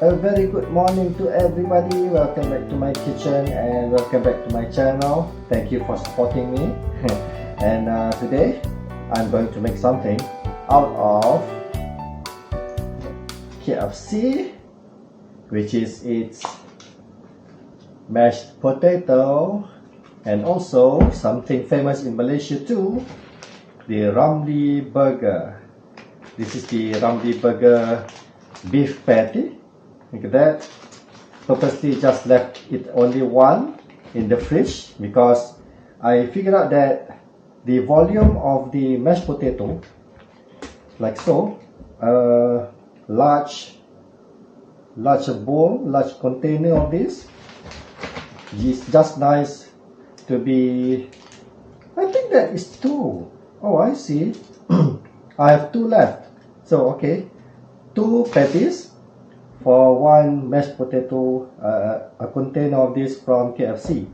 A very good morning to everybody. Welcome back to my kitchen and welcome back to my channel. Thank you for supporting me. And today I'm going to make something out of KFC, which is its mashed potato, and also something famous in Malaysia too, the Ramly Burger. This is the Ramly Burger beef patty. Look at that. Purposely just left it only one in the fridge because I figured out that the volume of the mashed potato, like so, large bowl, large container of this is just nice to be. I think that is two. Oh, I see. I have two left. So okay, two patties for one mashed potato, a container of this from KFC.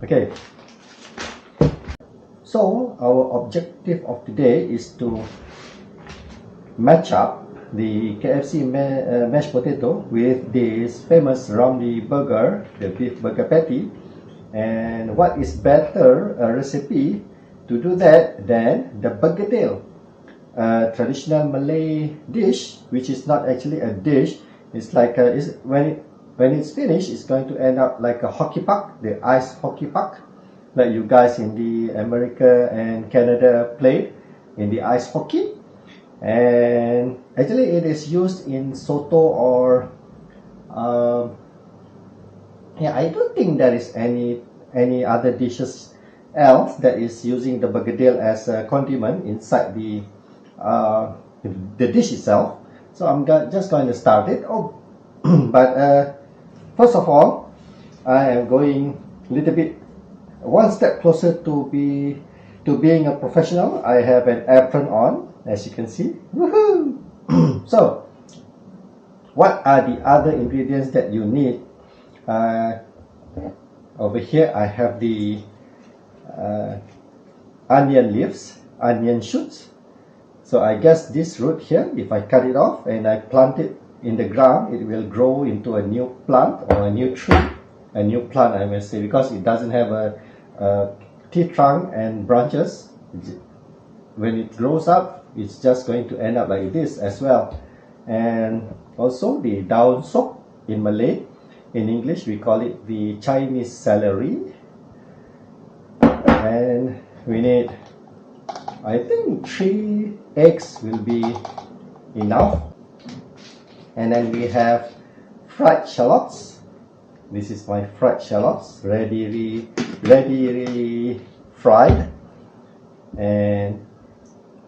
Okay, so our objective of today is to match up the KFC mashed potato with this famous Ramly burger, the beef burger patty. And what is better recipe to do that than the begedil, a traditional Malay dish, which is not actually a dish. It's like when it's finished, it's going to end up like a hockey puck, the ice hockey puck, like you guys in the America and Canada played in the ice hockey. And actually, it is used in soto or yeah, I don't think there is any other dishes else that is using the begedil as a condiment inside the dish itself. So I'm just going to start it. But first of all, I am going a little bit one step closer to being a professional. I have an apron on, as you can see. Woohoo! So, what are the other ingredients that you need? Over here, I have the onion leaves, onion shoots. So I guess this root here, if I cut it off and I plant it in the ground, it will grow into a new plant or a new tree. A new plant, I may say, because it doesn't have a tree trunk and branches. When it grows up, it's just going to end up like this as well. And also the daun sop in Malay. In English, we call it the Chinese celery. And we need, I think 3 eggs will be enough. And then we have fried shallots. This is my fried shallots, ready fried. And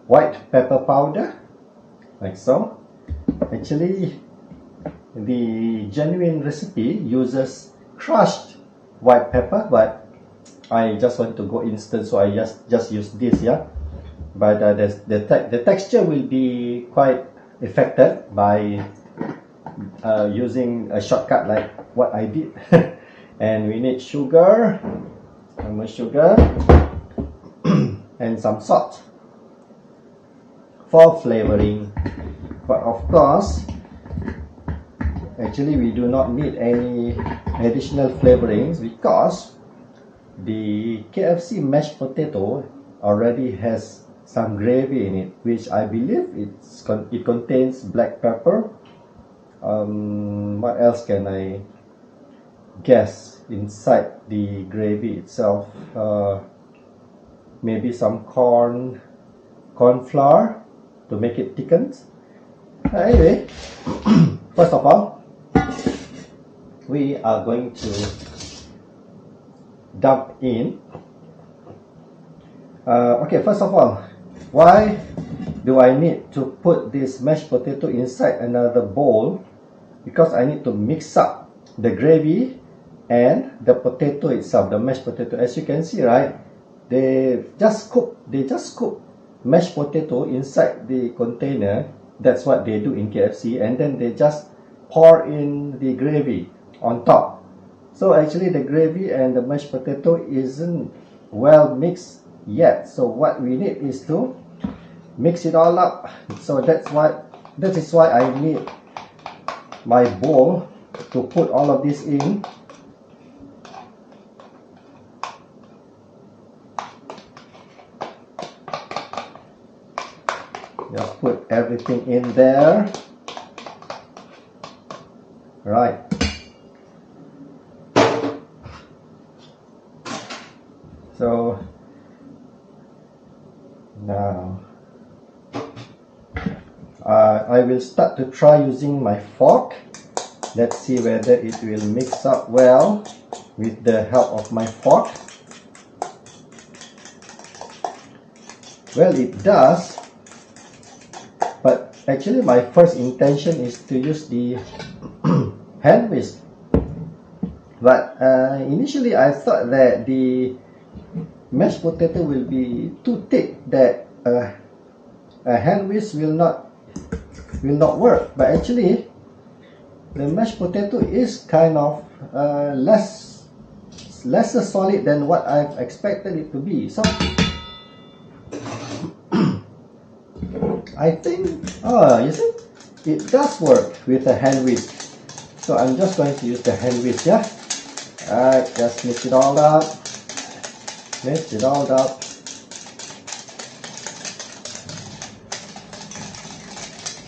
white pepper powder, like so. Actually, the genuine recipe uses crushed white pepper, but I just want to go instant, so I just use this, yeah. But the texture will be quite affected by using a shortcut like what I did. And we need sugar, normal sugar, and some salt for flavoring. But of course, actually we do not need any additional flavorings because the KFC mashed potato already has some gravy in it, which I believe it contains black pepper. What else can I guess inside the gravy itself? Maybe some corn flour to make it thicken. Anyway, first of all, we are going to dump in. Okay, first of all, why do I need to put this mashed potato inside another bowl? Because I need to mix up the gravy and the potato itself, the mashed potato. As you can see, right, they just scoop mashed potato inside the container. That's what they do in KFC, and then they just pour in the gravy on top. So actually the gravy and the mashed potato isn't well mixed yet. So what we need is to mix it all up. So that is why I need my bowl to put all of this in. Just put everything in there. Right. So now I will start to try using my fork. Let's see whether it will mix up well with the help of my fork. Well, it does, but actually my first intention is to use the hand whisk. But initially I thought that the mashed potato will be too thick, that a hand whisk will not work. But actually the mashed potato is kind of lesser solid than what I've expected it to be. So I think, you see, it does work with a hand whisk. So I'm just going to use the hand whisk, yeah? Alright, just mix it all up. Mix it all up.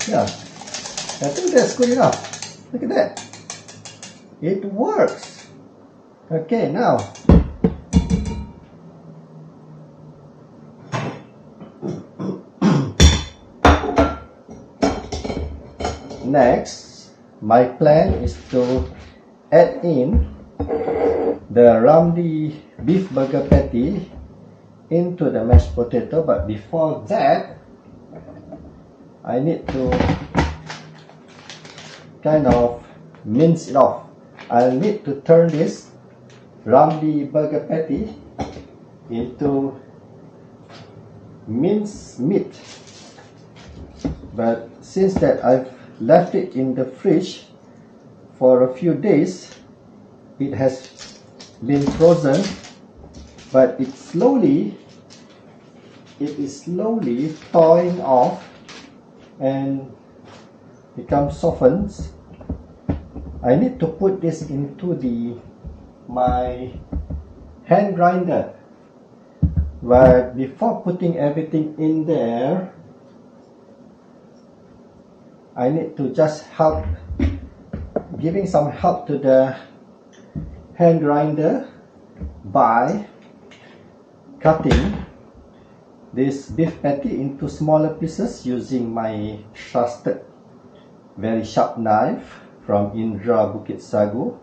Yeah, I think that's good enough. Look at that. It works. Okay, now next, my plan is to add in the Ramly beef burger patty into the mashed potato. But before that, I need to kind of mince it off. I'll need to turn this Ramly burger patty into minced meat. But since that I've left it in the fridge for a few days, it has been frozen, but it is slowly thawing off and becomes softened. I need to put this into my hand grinder, but before putting everything in there, I need to just help, giving some help to the hand grinder by cutting this beef patty into smaller pieces using my trusted very sharp knife from Indra Bukit Sagu,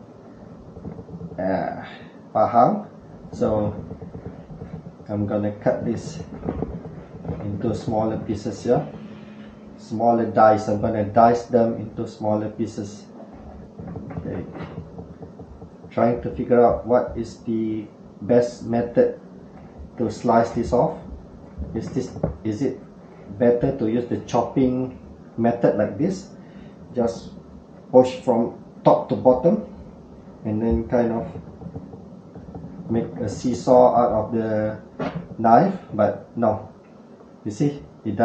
Pahang. So I'm gonna cut this into smaller pieces here. Smaller dice. I'm gonna dice them into smaller pieces. Okay. Trying to figure out what is the best method to slice this off. Is it better to use the chopping method like this? Just push from top to bottom and then kind of make a seesaw out of the knife. But no, you see, it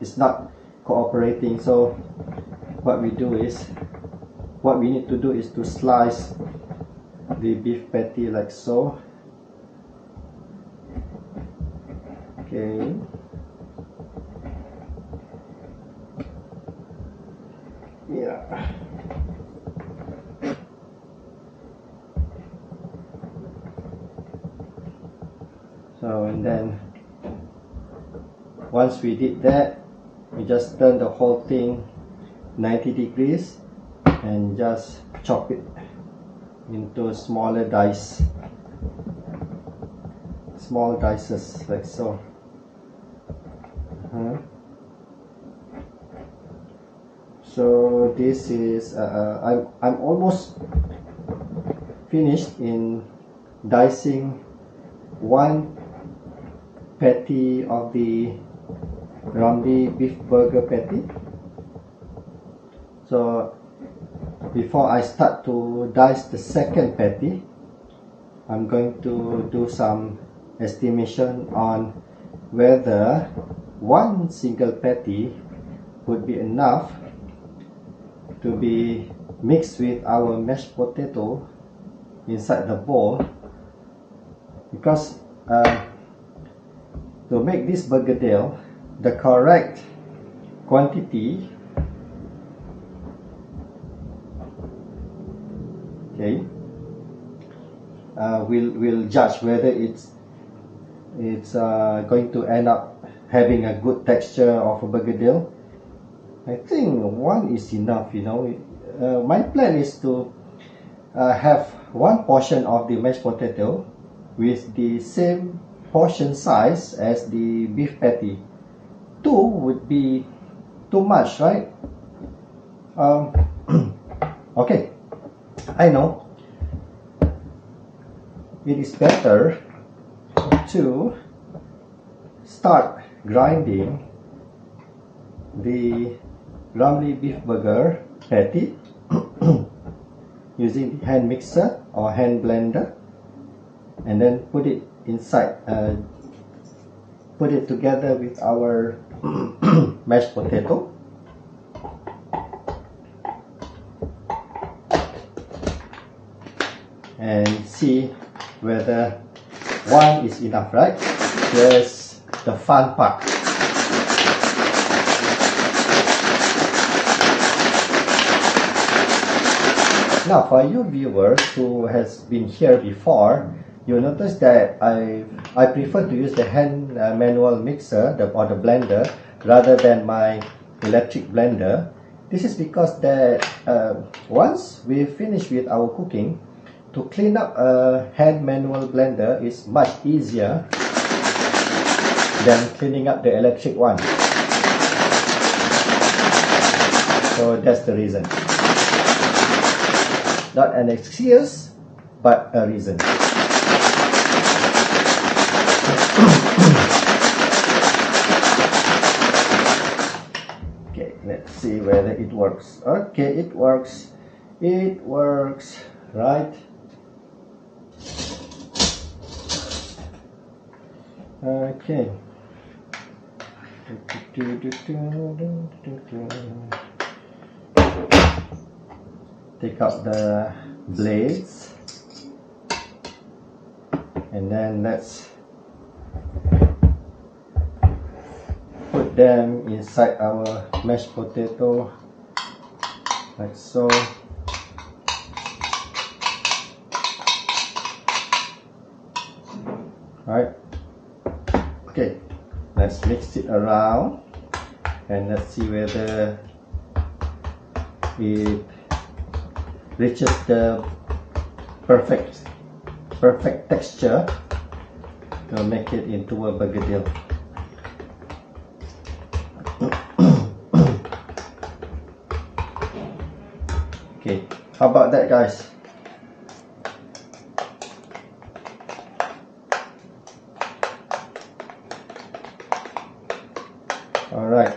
is not cooperating. So what we need to do is to slice the beef patty like so. Okay. Yeah. So, and then once we did that, we just turn the whole thing 90 degrees and just chop it into smaller dice, small dices like so. So this is I'm almost finished in dicing one patty of the Ramly beef burger patty. So before I start to dice the second patty, I'm going to do some estimation on whether one single patty would be enough to be mix with our mashed potato inside the bowl, because to make this begedil, the correct quantity, okay, will judge whether it's going to end up having a good texture of a begedil. I think one is enough, you know. My plan is to have one portion of the mashed potato with the same portion size as the beef patty. Two would be too much, right? Okay, I know it is better to start grinding the Ramly beef burger patty using the hand mixer or hand blender, and then put it inside, put it together with our mashed potato, and see whether one is enough, right? Here's the fun part. Now, for you viewers who has been here before, you'll notice that I prefer to use the hand manual mixer or the blender rather than my electric blender. This is because that once we finish with our cooking, to clean up a hand manual blender is much easier than cleaning up the electric one. So that's the reason. Not an excuse, but a reason. Okay, let's see whether it works. Okay, it works. It works, right? Okay. Take out the blades, and then let's put them inside our mashed potato like so. Right. Okay, let's mix it around and let's see whether it reaches the perfect texture to make it into a begedil. Okay, how about that, guys? All right,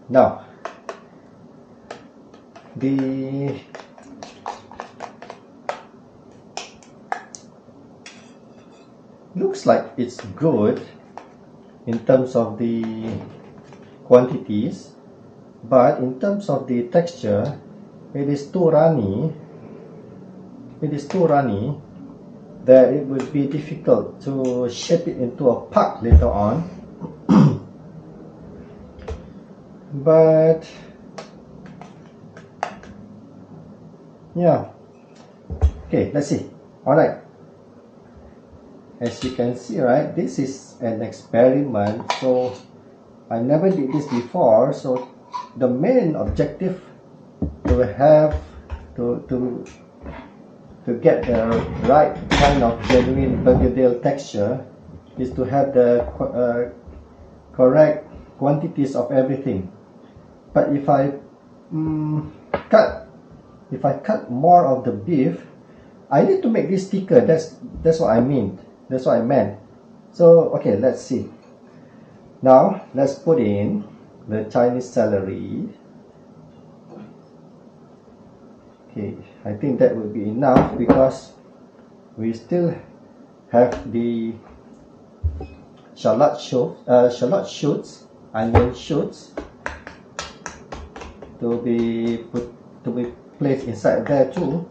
now the looks like it's good in terms of the quantities, but in terms of the texture, it is too runny. It is too runny that it would be difficult to shape it into a puck later on. But yeah, okay, let's see. All right, as you can see, right, this is an experiment, so I never did this before. So the main objective to have to get the right kind of genuine begedil texture is to have the correct quantities of everything. But if I cut more of the beef, I need to make this thicker. That's what I mean. That's what I meant. So okay, let's see. Now let's put in the Chinese celery. Okay, I think that will be enough because we still have the shallot shoots, onion shoots to be place inside there too.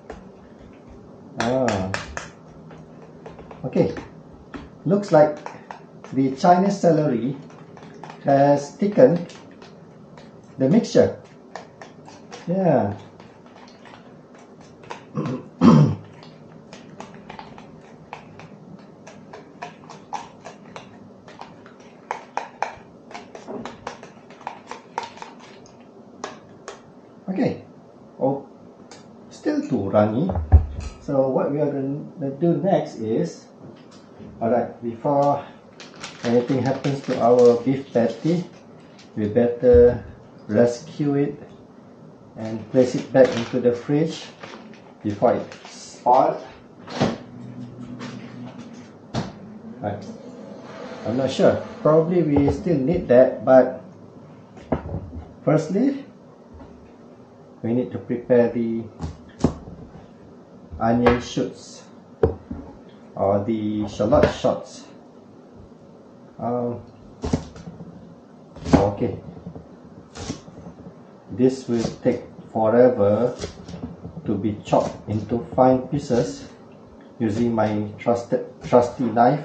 Okay, looks like the Chinese celery has thickened the mixture. Yeah. Okay. Oh, still too runny. So what we are going to do next is, alright, before anything happens to our beef patty, we better rescue it and place it back into the fridge before it spoils. Right. I'm not sure. Probably we still need that, but firstly, we need to prepare the onion shoots or the shallot shots. Okay, this will take forever to be chopped into fine pieces using my trusty knife.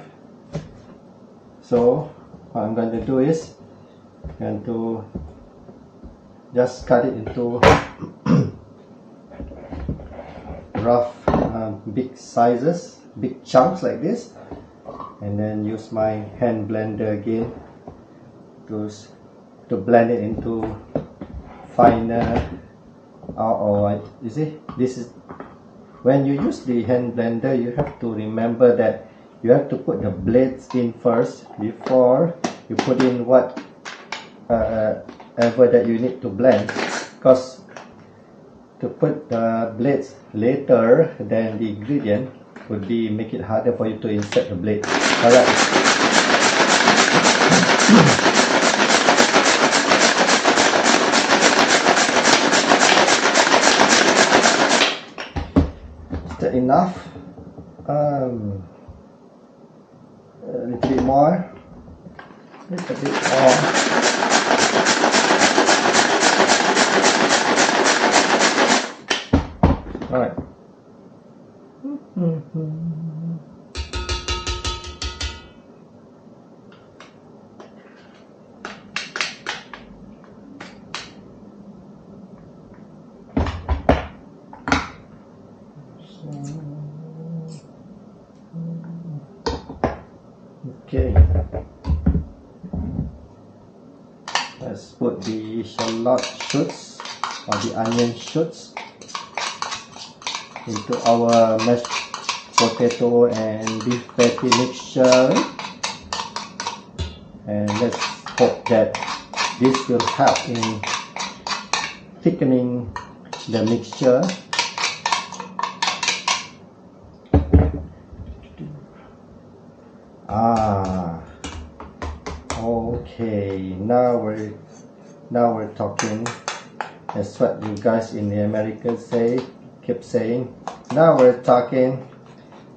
So what I'm going to do is I'm going to just cut it into rough big sizes, big chunks like this, and then use my hand blender again to blend it into finer. You see, this is when you use the hand blender, you have to remember that you have to put the blades in first before you put in what ever that you need to blend, because to put the blades later than the ingredient would be make it harder for you to insert the blade. Alright. Is that enough? A little bit more. A little bit more. Alright. Okay. Let's put the shallot shoots or the onion shoots into our mashed potato and beef patty mixture, and let's hope that this will help in thickening the mixture. Okay, now we're talking. That's what you guys in the Americans keep saying. Now we're talking,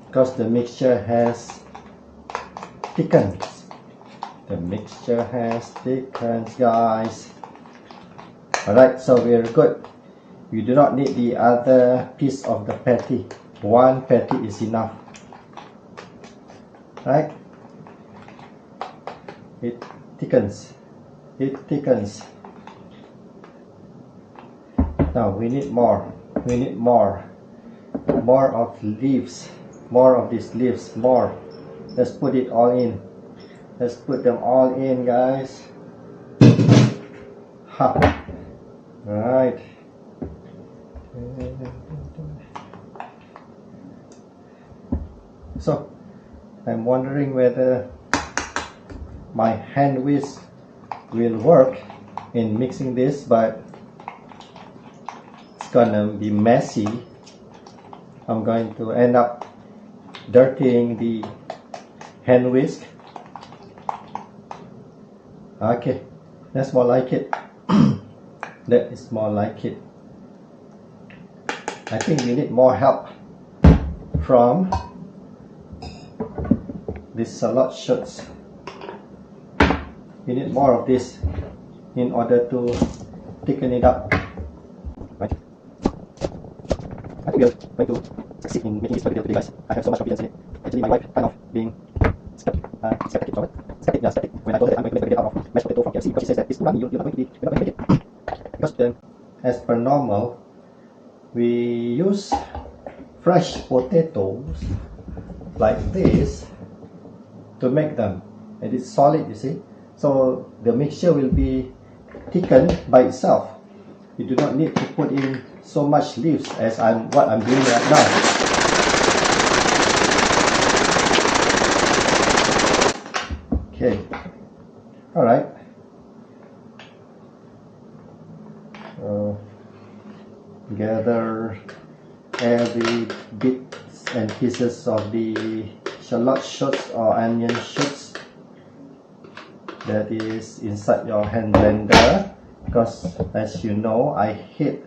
because the mixture has thickened. The mixture has thickened, guys. Alright, so we're good. You do not need the other piece of the patty. One patty is enough. Right? It thickens. It thickens. Now we need more. We need more. More of leaves. More of these leaves. More. Let's put it all in. Let's put them all in, guys. Ha. Right. So I'm wondering whether my hand whisk will work in mixing this, but it's gonna be messy. I'm going to end up dirtying the hand whisk. Okay, that's more like it. That is more like it. I think we need more help from these shallot shoots. We need more of this in order to thicken it up. Right. think we are going to succeed in making this burger today, guys. I have so much confidence in it. Actually, my wife kind of being skeptic when I told her that I'm going to make burger out of mashed potato from KFC, because she says that it's too runny, you're not going to make it. Because as per normal, we use fresh potatoes like this to make them. It is solid, you see. So the mixture will be thickened by itself. You do not need to put in so much leaves as what I'm doing right now. Okay. Alright. Gather every bits and pieces of the shallot shoots or onion shoots that is inside your hand blender, because as you know, I hate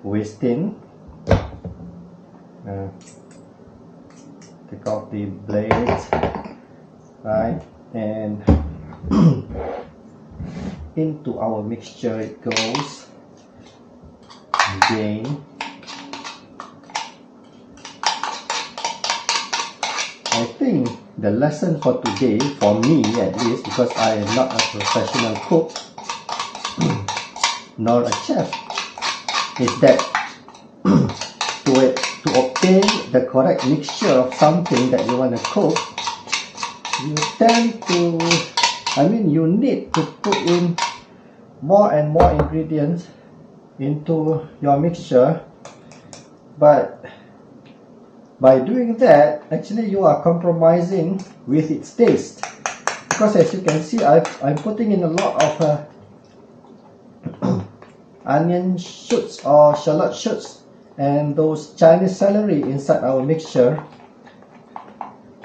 wasting. Take off the blades, right, and into our mixture it goes. Again, I think the lesson for today, for me at least, because I am not a professional cook nor a chef, is that to obtain the correct mixture of something that you want to cook, you tend to, you need to put in more and more ingredients into your mixture, but by doing that, actually you are compromising with its taste, because as you can see, I'm putting in a lot of onion shoots or shallot shoots and those Chinese celery inside our mixture.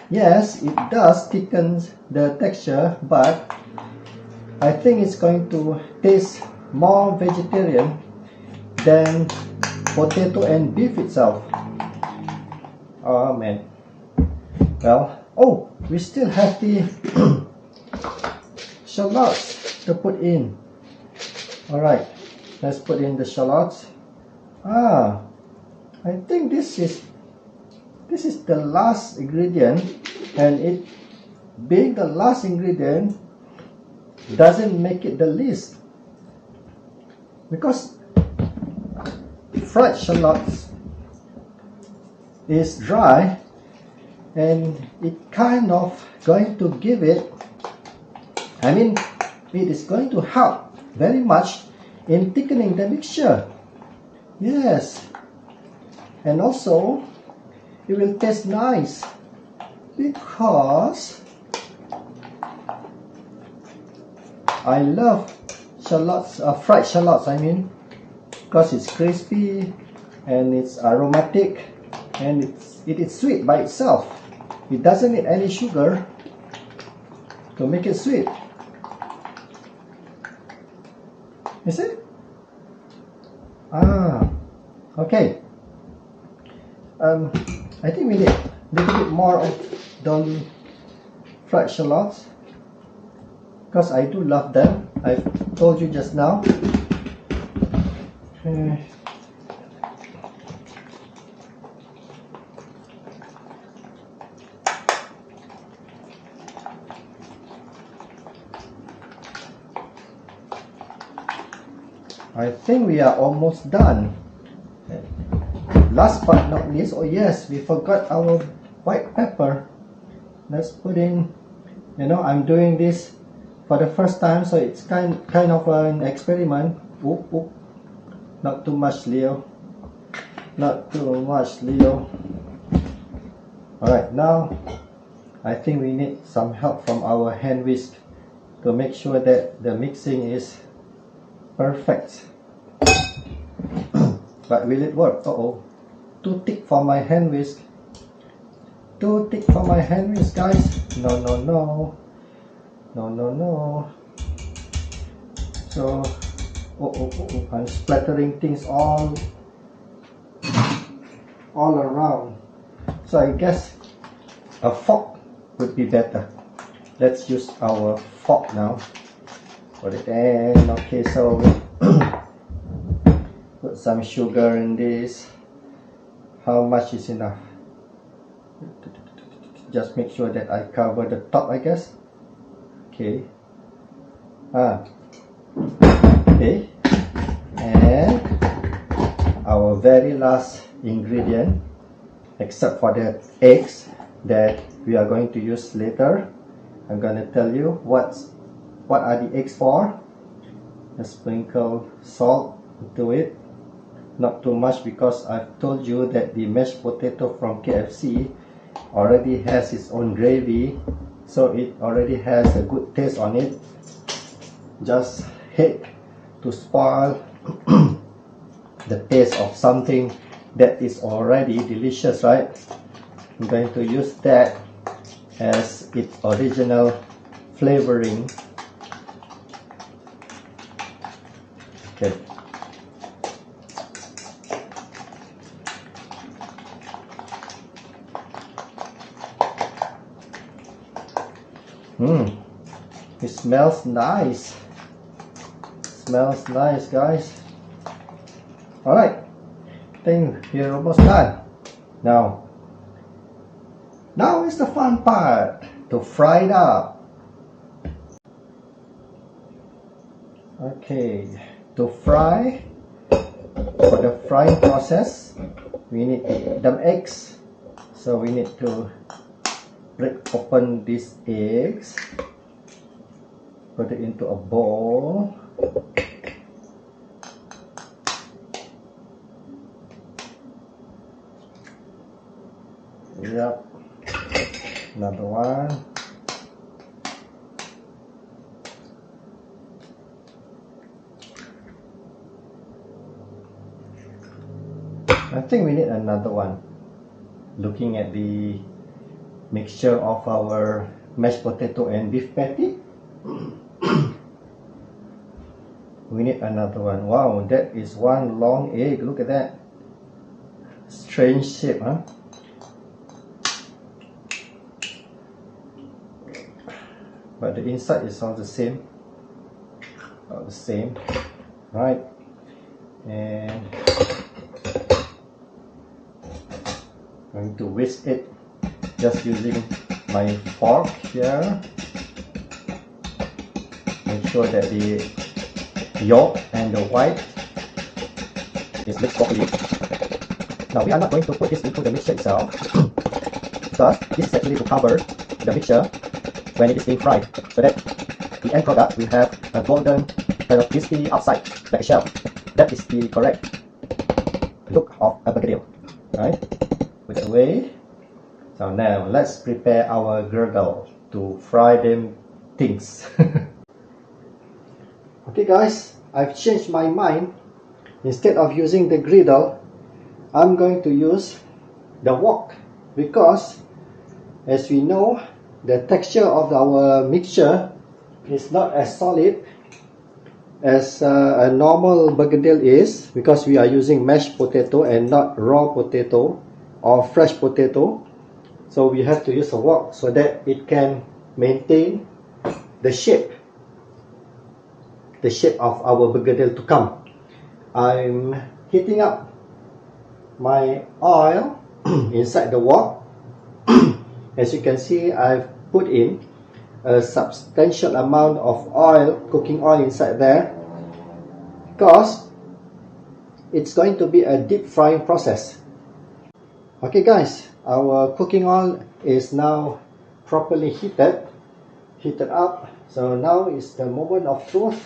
Yes, it does thicken the texture, but I think it's going to taste more vegetarian than potato and beef itself. Oh man. Well, oh, we still have the shallots to put in. Alright, let's put in the shallots. I think this is the last ingredient, and it being the last ingredient doesn't make it the least, because fried shallots is dry and it kind of going to give it, it is going to help very much in thickening the mixture. Yes, and also it will taste nice because I love shallots, fried shallots, because it's crispy and it's aromatic and it is sweet by itself. It doesn't need any sugar to make it sweet. You see? Okay. I think we need a little bit more of the fried shallots, because I do love them. I've told you just now. I think we are almost done. Last but not least, oh yes, we forgot our white pepper. Let's put in, I'm doing this for the first time, so it's kind of an experiment. Oop. Not too much, Leo. Not too much, Leo. Alright, now I think we need some help from our hand whisk to make sure that the mixing is perfect. But will it work? Too thick for my hand whisk. Too thick for my hand whisk, guys. No. So, I'm splattering things all around. So I guess a fork would be better. Let's use our fork now. Put it in. Okay, so put put some sugar in this. How much is enough? Just make sure that I cover the top, I guess. Okay. Okay. And our very last ingredient, except for the eggs that we are going to use later. I'm gonna tell you what are the eggs for. Just sprinkle salt into it, not too much, because I've told you that the mashed potato from KFC already has its own gravy, so it already has a good taste on it. Just hate to spoil the taste of something that is already delicious, right? I'm going to use that as its original flavoring. Okay. It smells nice. Smells nice, guys. Alright, I think we're almost done. Now is the fun part, to fry it up. Okay, to fry, for the frying process, we need them eggs. So we need to break open these eggs, put it into a bowl. Yep, another one. I think we need another one. Looking at the mixture of our mashed potato and beef patty, we need another one. Wow, that is one long egg. Look at that. Strange shape, huh? But the inside is all the same. All the same, right? And I'm going to whisk it just using my fork here. Make sure that the yolk and the white is mixed properly. Now we are not going to put this into the mixture itself because this is actually to cover the mixture when it is being fried, so that the end product will have a golden kind of crispy outside like a shell. That is the correct look of a begedil. Right? Put it away. So now let's prepare our girdle to fry them things. Okay guys, I've changed my mind. Instead of using the griddle, I'm going to use the wok, because as we know, the texture of our mixture is not as solid as a normal begedil is, because we are using mashed potato and not raw potato or fresh potato. So we have to use a wok so that it can maintain the shape of our begedil to come. I'm heating up my oil inside the wok. As you can see, I've put in a substantial amount of oil, cooking oil inside there, because it's going to be a deep frying process. Okay guys, our cooking oil is now properly heated up. So now is the moment of truth.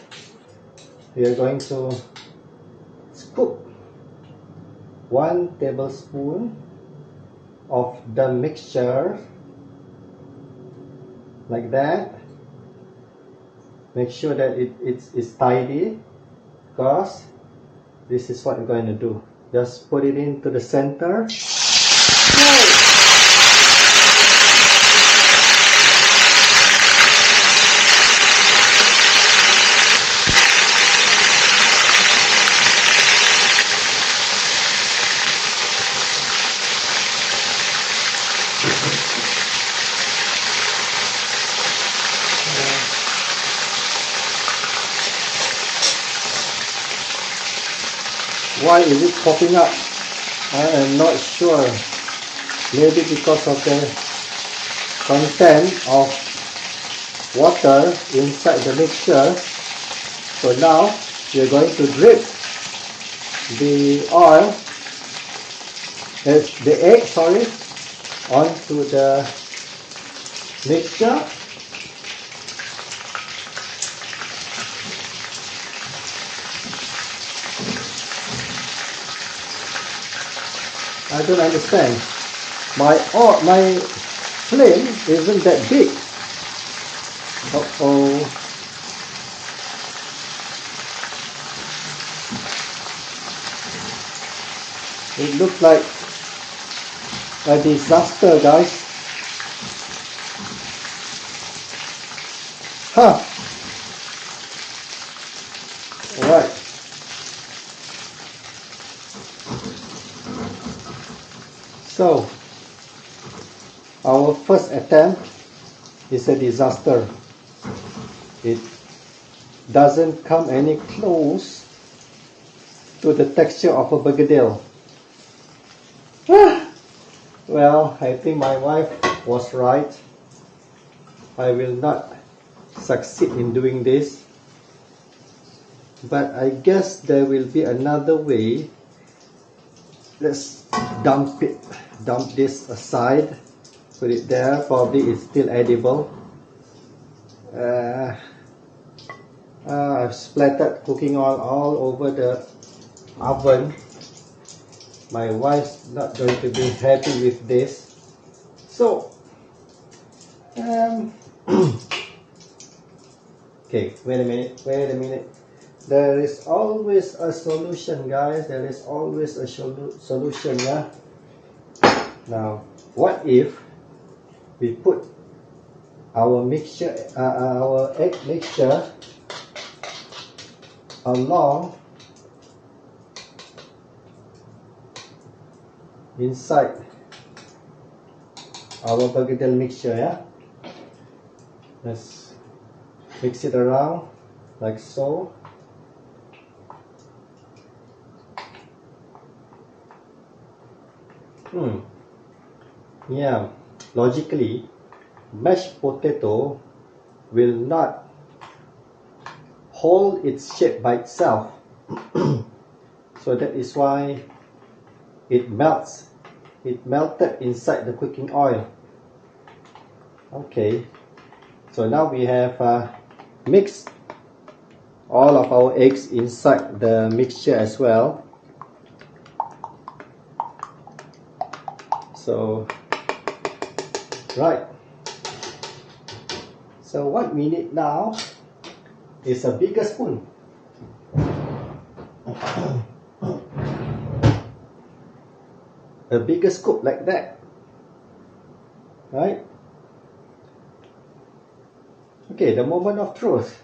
We are going to scoop 1 tablespoon of the mixture like that. Make sure that it's tidy, because this is what we're going to do. Just put it into the center. Why is it popping up? I am not sure. Maybe because of the content of water inside the mixture. So now we are going to drip the oil, the egg, sorry, onto the mixture. I don't understand. My flame isn't that big. Uh-oh. It looks like a disaster, guys. Huh. Alright. So, our first attempt is a disaster. It doesn't come any close to the texture of a begedil. Well, I think my wife was right. I will not succeed in doing this. But I guess there will be another way. Let's dump this aside, put it there. Probably it's still edible. I've splattered cooking oil all over the oven. My wife's not going to be happy with this. So okay, wait a minute. There is always a solution, guys. There is always a solution, yeah. Now, what if we put our mixture, our egg mixture along inside our begedil mixture, yeah. Let's mix it around like so. Yeah, logically, mashed potato will not hold its shape by itself. So that is why it melts. It melted inside the cooking oil. Okay, so now we have mixed all of our eggs inside the mixture as well. So, right. So what we need now is a bigger spoon. A bigger scoop like that. Right? Okay, the moment of truth.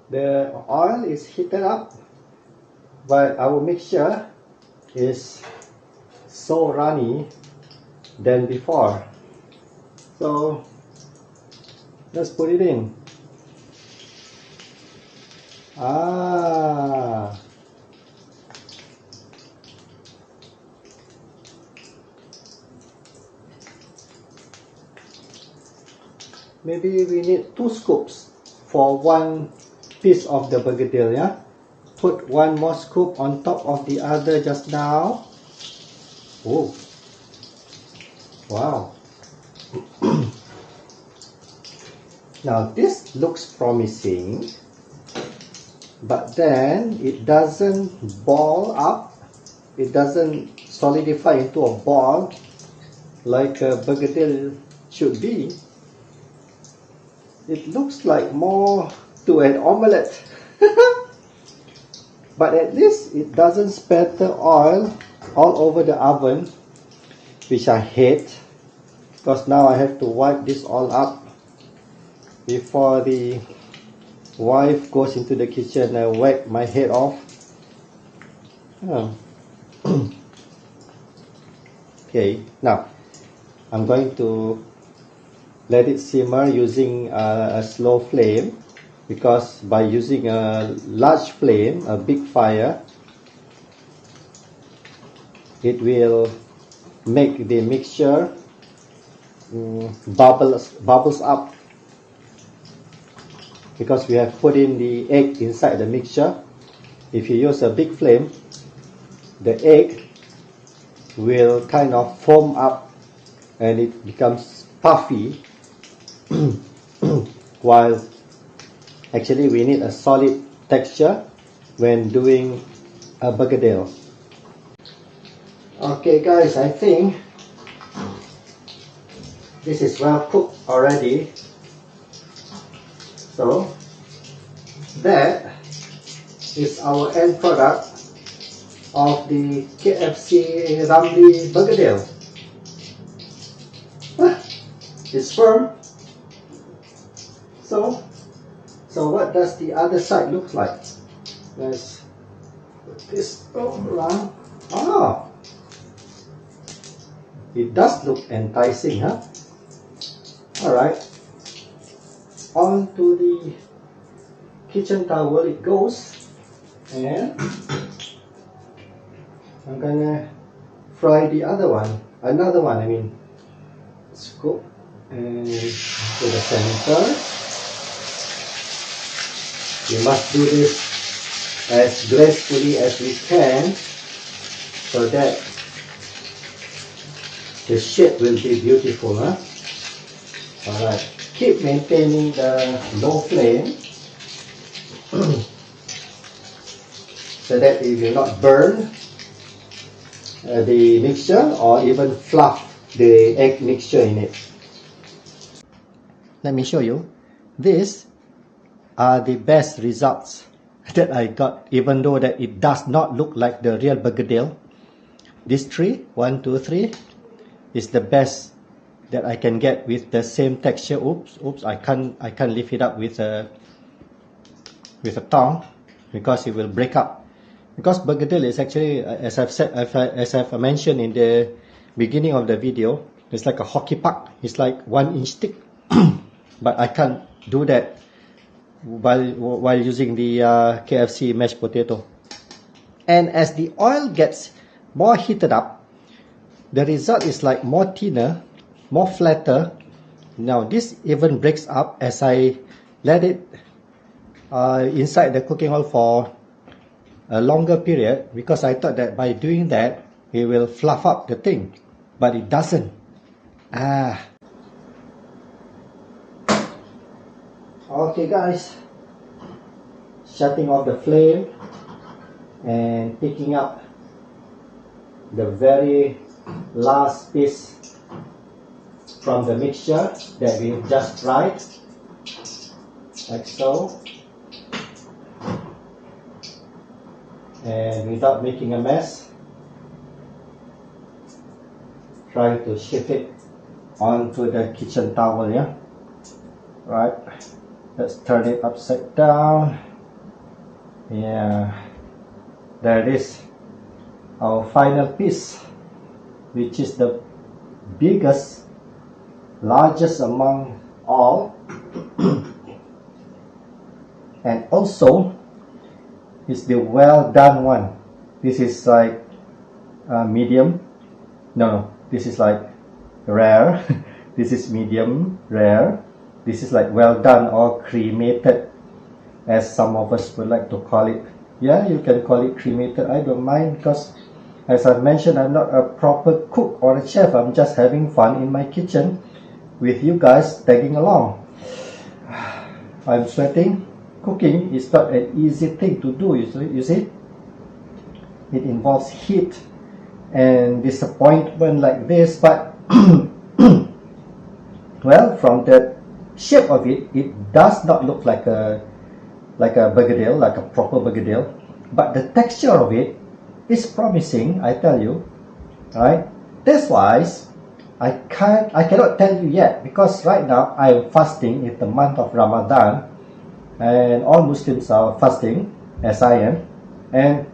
The oil is heated up, but our mixture is so runny than before. So let's put it in. Maybe we need 2 scoops for 1 piece of the begedil, yeah. Put 1 more scoop on top of the other just now. Oh, wow. Now this looks promising, but then it doesn't ball up. It doesn't solidify into a ball like a begedil should be. It looks like more to an omelette. But at least it doesn't spatter oil all over the oven, which I hate, because now I have to wipe this all up before the wife goes into the kitchen and whack my head off. Okay, now I'm going to let it simmer using a slow flame, because by using a large flame, a big fire, it will make the mixture bubbles up, because we have put in the egg inside the mixture. If you use a big flame, the egg will kind of foam up and it becomes puffy while actually we need a solid texture when doing a begedil. Okay guys, I think this is well cooked already. So that is our end product of the KFC Ramly Begedil. It's firm. So what does the other side look like? Let's put this around. Ah, it does look enticing, huh? Alright, on to the kitchen towel it goes, and I'm gonna fry the other one, I mean. Scoop and to the center. We must do this as gracefully as we can so that the shape will be beautiful, huh? Alright, keep maintaining the low flame so that it will not burn the mixture or even fluff the egg mixture in it. Let me show you. These are the best results that I got, even though that it does not look like the real begedil. This 3, 1, 2, 3 is the best that I can get with the same texture. Oops, I can't lift it up with a tongue because it will break up. Because begedil is actually, as I've mentioned in the beginning of the video, it's like a hockey puck. It's like 1-inch thick. But I can't do that while using the KFC mashed potato. And as the oil gets more heated up, the result is like more thinner, more flatter. Now this even breaks up as I let it inside the cooking oil for a longer period, because I thought that by doing that it will fluff up the thing, but it doesn't. Okay guys, shutting off the flame and picking up the very last piece from the mixture that we just fried, like so, and without making a mess, try to shift it onto the kitchen towel. Yeah, right, let's turn it upside down. Yeah, there it is, our final piece, which is the biggest, largest among all, and also is the well done one. This is like medium. No, this is like rare. This is medium rare. This is like well done or cremated, as some of us would like to call it. Yeah, you can call it cremated. I don't mind, because as I mentioned, I'm not a proper cook or a chef. I'm just having fun in my kitchen with you guys tagging along. I'm sweating. Cooking is not an easy thing to do, you see. It involves heat and disappointment like this, but well, from the shape of it, it does not look like a begedil, like a proper begedil, but the texture of it is promising, I tell you. Right? Taste wise, I cannot tell you yet, because right now I am fasting. It's the month of Ramadan, and all Muslims are fasting, as I am, and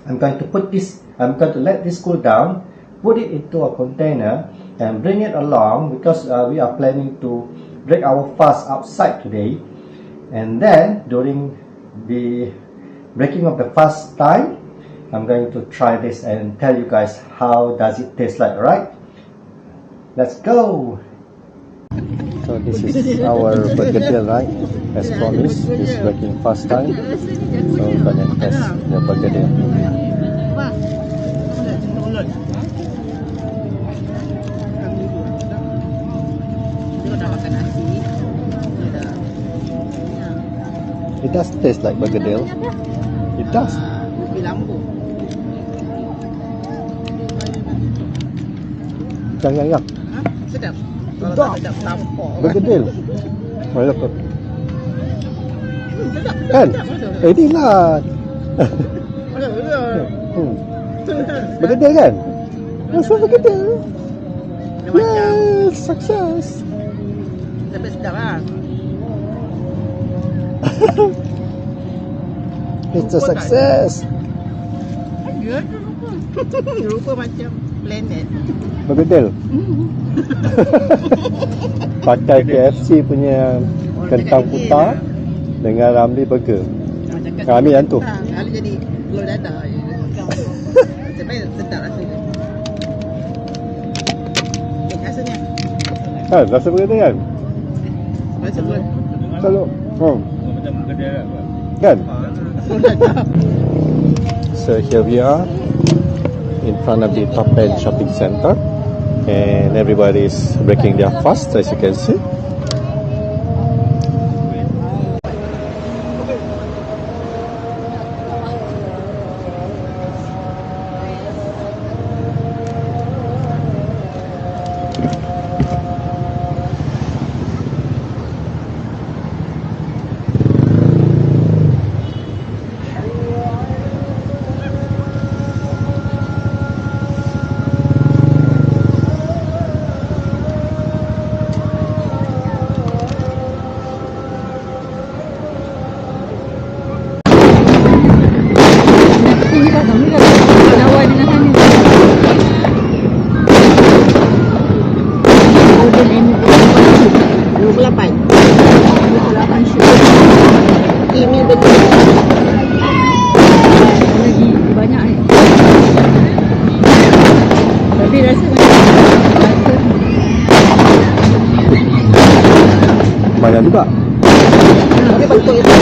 I'm going to let this cool down, put it into a container and bring it along, because we are planning to break our fast outside today. And then during the breaking of the fast time, I'm going to try this and tell you guys how does it taste like, right? Let's go! So this is our Begedil, right? As promised, it's working first time. So we're gonna test the Begedil. It does taste like Begedil. It does. Yang. Sedap. Kalau Sedap. tak sedap tampok. Begedil. Mana tu? Sedap. Kan? Inilah. Begedil kan? Rasa Begedil. Yes, success. Tapi sedap lah. It's a success. Ya, rupa macam planet. Begedil. Pakai KFC punya kentang putah dengan Ramly Burger. Kami yang tu. Kali jadi telur dadah je. Sampai sedap rasanya. Rasanya. Kan, rasa Begedil kan? Rasa telur. Selalu. Macam Begedil Kan? So here we are in front of the Top End Shopping Center, and everybody is breaking their fast, as you can see. Banyak juga. Tapi betul itu.